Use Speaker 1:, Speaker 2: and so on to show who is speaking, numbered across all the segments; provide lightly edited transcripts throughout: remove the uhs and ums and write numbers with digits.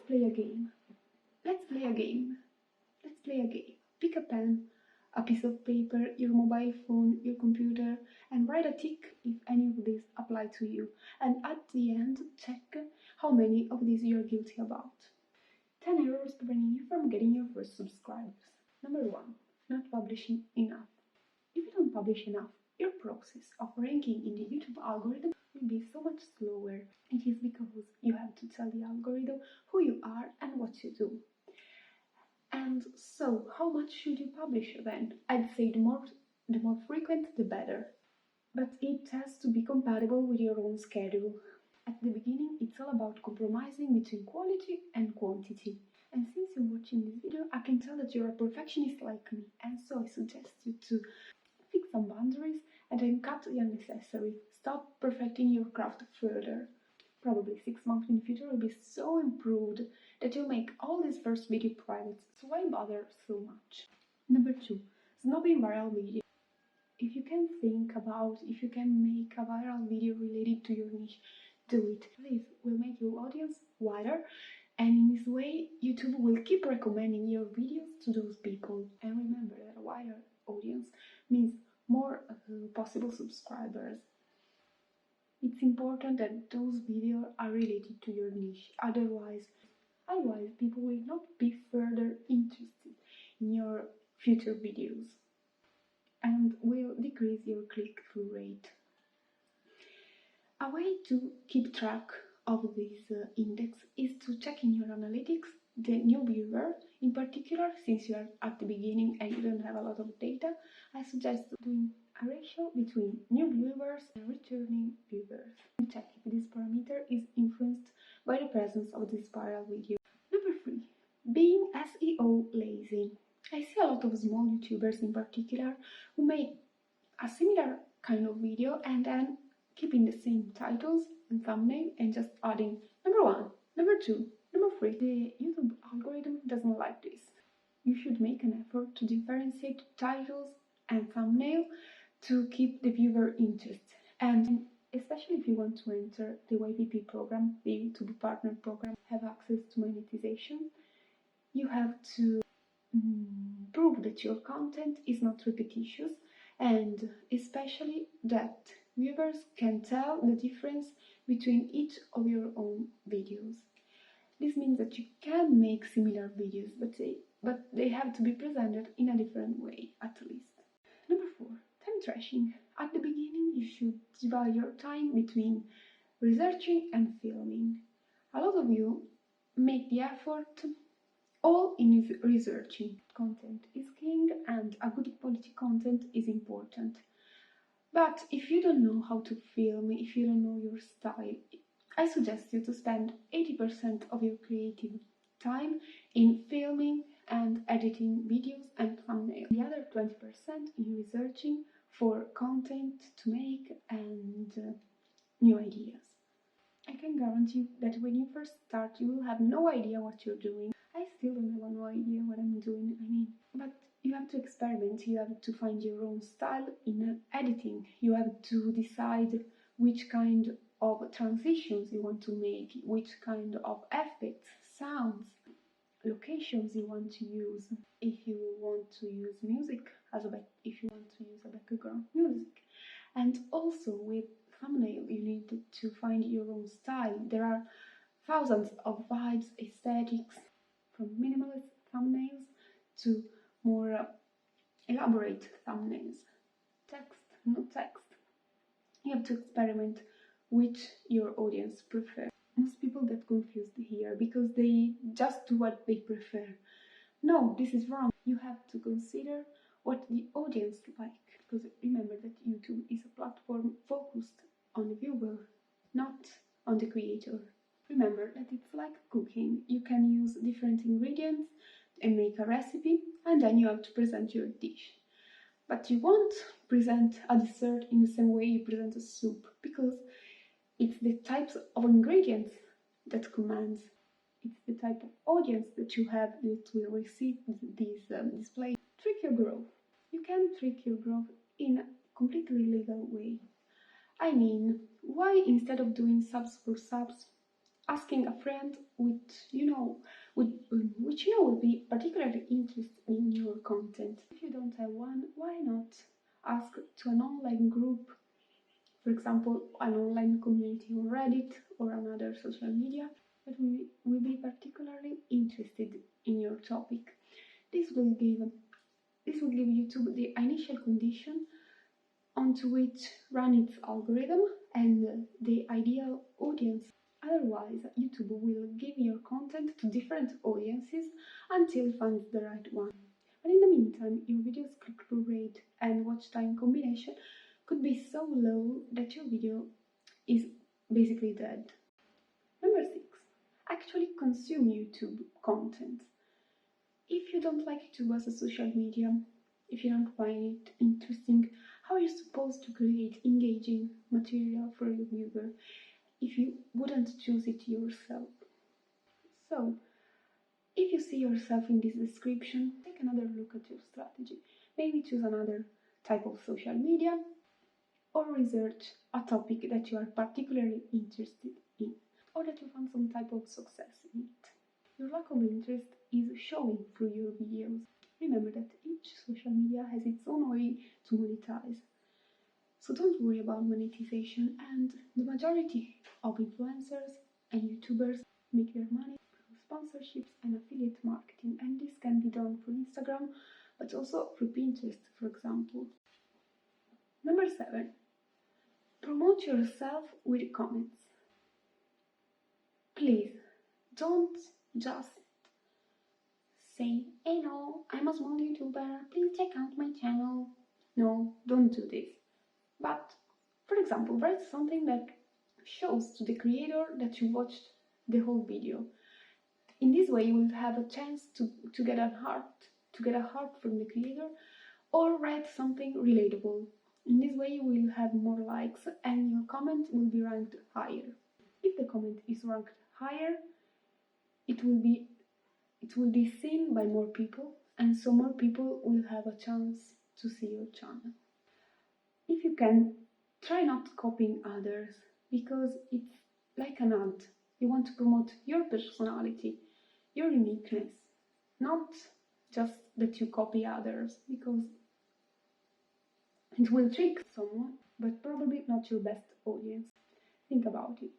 Speaker 1: play a game. Let's play a game. Let's play a game. Pick a pen, a piece of paper, your mobile phone, your computer, and write a tick if any of these apply to you. And at the end, check how many of these you're guilty about. 10 errors preventing you from getting your first subscribers. Number 1. Not publishing enough. If you don't publish enough, your process of ranking in the YouTube algorithm will be so much slower. It is because you have to tell the algorithm who you are and what you do. And so, how much should you publish then? I'd say the more frequent, the better. But it has to be compatible with your own schedule. At the beginning, it's all about compromising between quality and quantity. And since you're watching this video, I can tell that you're a perfectionist like me, and so I suggest you to fix some boundaries and then cut the unnecessary. Stop perfecting your craft further. Probably 6 months in the future will be so improved that you'll make all these first video private, so why bother so much? Number 2. Snobbing viral video. If you can make a viral video related to your niche, do it. This will make your audience wider, and in this way, YouTube will keep recommending your videos to those people. And remember that a wider audience means more possible subscribers. It's important that those videos are related to your niche. Otherwise, people will not be further interested in your future videos and will decrease your click-through rate. A way to keep track of this index is to check in your analytics the new viewer. In particular, since you are at the beginning and you don't have a lot of data, I suggest doing a ratio between new viewers and returning viewers. And check if this parameter is influenced by the presence of this viral video. Number 3. Being SEO lazy. I see a lot of small YouTubers in particular who make a similar kind of video and then keeping the same titles and thumbnail and just adding number 1, number 2, number 3. The YouTube algorithm doesn't like this. You should make an effort to differentiate titles and thumbnail to keep the viewer interested. And especially if you want to enter the YPP program, the YouTube Partner Program, have access to monetization, you have to prove that your content is not repetitious, and especially that viewers can tell the difference between each of your own videos. This means that you can make similar videos, but they have to be presented in a different way, at least. Number 4. Time trashing. At the beginning, you should divide your time between researching and filming. A lot of you make the effort all in researching. Content is king, and a good quality content is important. But if you don't know how to film, if you don't know your style, I suggest you to spend 80% of your creative time in filming and editing videos and thumbnails. The other 20% in researching for content to make and new ideas. I can guarantee you that when you first start, you will have no idea what you're doing. I still don't have no idea what I'm doing, but you have to experiment, you have to find your own style in editing. You have to decide which kind of transitions you want to make, which kind of effects, sounds, locations you want to use. If you want to use music if you want to use a background music. And also with thumbnail, you need to find your own style. There are thousands of vibes, aesthetics, from minimalist thumbnails to more elaborate thumbnails. Text, no text. You have to experiment which your audience prefer. Most people get confused here because they just do what they prefer. No, this is wrong. You have to consider what the audience like, because remember that YouTube is a platform focused on the viewer, not on the creator. Remember that it's like cooking. You can use different ingredients and make a recipe, and then you have to present your dish. But you won't present a dessert in the same way you present a soup, because it's the types of ingredients that commands. It's the type of audience that you have that will receive this display. Trick your growth. You can trick your growth in a completely legal way. I mean, why instead of doing subs for subs, asking a friend with, which you know will be particularly interested in your content. If you don't have one, why not ask to an online group, for example, an online community on Reddit or another social media that will be particularly interested in your topic. This will give YouTube the initial condition onto which run its algorithm and the ideal audience. Otherwise, YouTube will give your content to different audiences until it finds the right one. But in the meantime, your video's click-through rate and watch time combination could be so low that your video is basically dead. Number 6. Actually consume YouTube content. If you don't like YouTube as a social media, if you don't find it interesting, how are you supposed to create engaging material for your viewer if you wouldn't choose it yourself? So, if you see yourself in this description, take another look at your strategy. Maybe choose another type of social media or research a topic that you are particularly interested in or that you found some type of success in it. Your lack of interest is showing through your videos. Remember that each social media has its own way to monetize. So don't worry about monetization, and the majority of influencers and YouTubers make their money through sponsorships and affiliate marketing, and this can be done through Instagram, but also through Pinterest, for example. Number 7. Promote yourself with comments. Please, don't just say, hey no, I'm a small YouTuber, please check out my channel. No, don't do this. But, for example, write something that shows to the creator that you watched the whole video. In this way, you will have a chance to get a heart from the creator, or write something relatable. In this way, you will have more likes and your comment will be ranked higher. If the comment is ranked higher, it will be seen by more people, and so more people will have a chance to see your channel. If you can, try not copying others, because it's like an ad. You want to promote your personality, your uniqueness, not just that you copy others, because it will trick someone, but probably not your best audience. Think about it.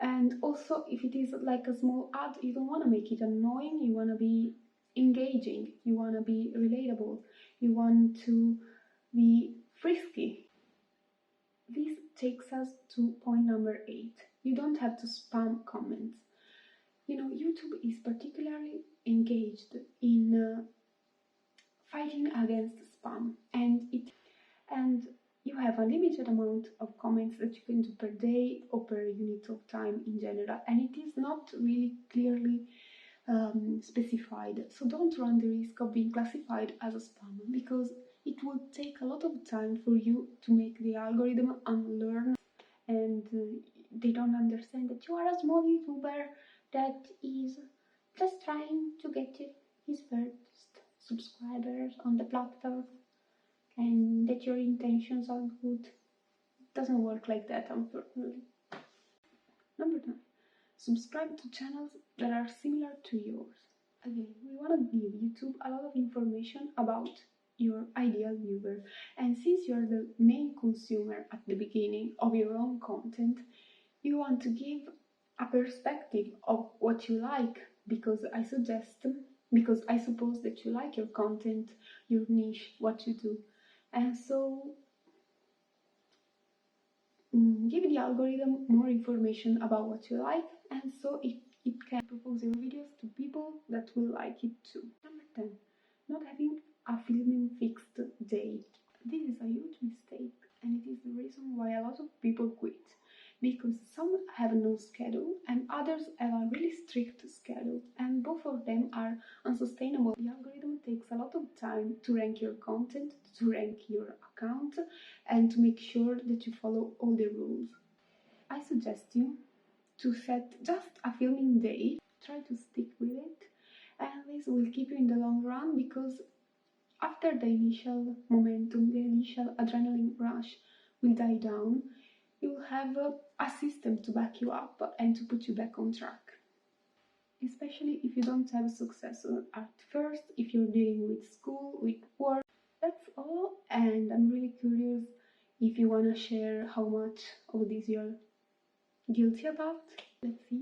Speaker 1: And also, if it is like a small ad, you don't want to make it annoying, you want to be engaging, you want to be relatable, you want to be frisky. This takes us to point number 8. You don't have to spam comments. You know, YouTube is particularly engaged in fighting against spam, and you have a limited amount of comments that you can do per day or per unit of time in general, and it is not really clearly specified. So don't run the risk of being classified as a spam, because it will take a lot of time for you to make the algorithm unlearn, and they don't understand that you are a small YouTuber that is just trying to get his first subscribers on the platform, and that your intentions are good. It doesn't work like that, unfortunately. Number 9. Subscribe to channels that are similar to yours. Again, we want to give YouTube a lot of information about your ideal viewer, and since you're the main consumer at the beginning of your own content, you want to give a perspective of what you like, because I suppose that you like your content, your niche, what you do. And so give the algorithm more information about what you like, and so it can propose your videos to people that will like it too. Number 10. Not having a filming fixed day. This is a huge mistake, and it is the reason why a lot of people quit, because some have no schedule and others have a really strict schedule, and both of them are unsustainable. The algorithm takes a lot of time to rank your content, to rank your account, and to make sure that you follow all the rules. I suggest you to set just a filming day, try to stick with it, and this will keep you in the long run, because after the initial momentum, the initial adrenaline rush will die down, you will have a system to back you up and to put you back on track. especially if you don't have a success at first, if you're dealing with school, with work. That's all, and I'm really curious if you wanna share how much of this you're guilty about. Let's see.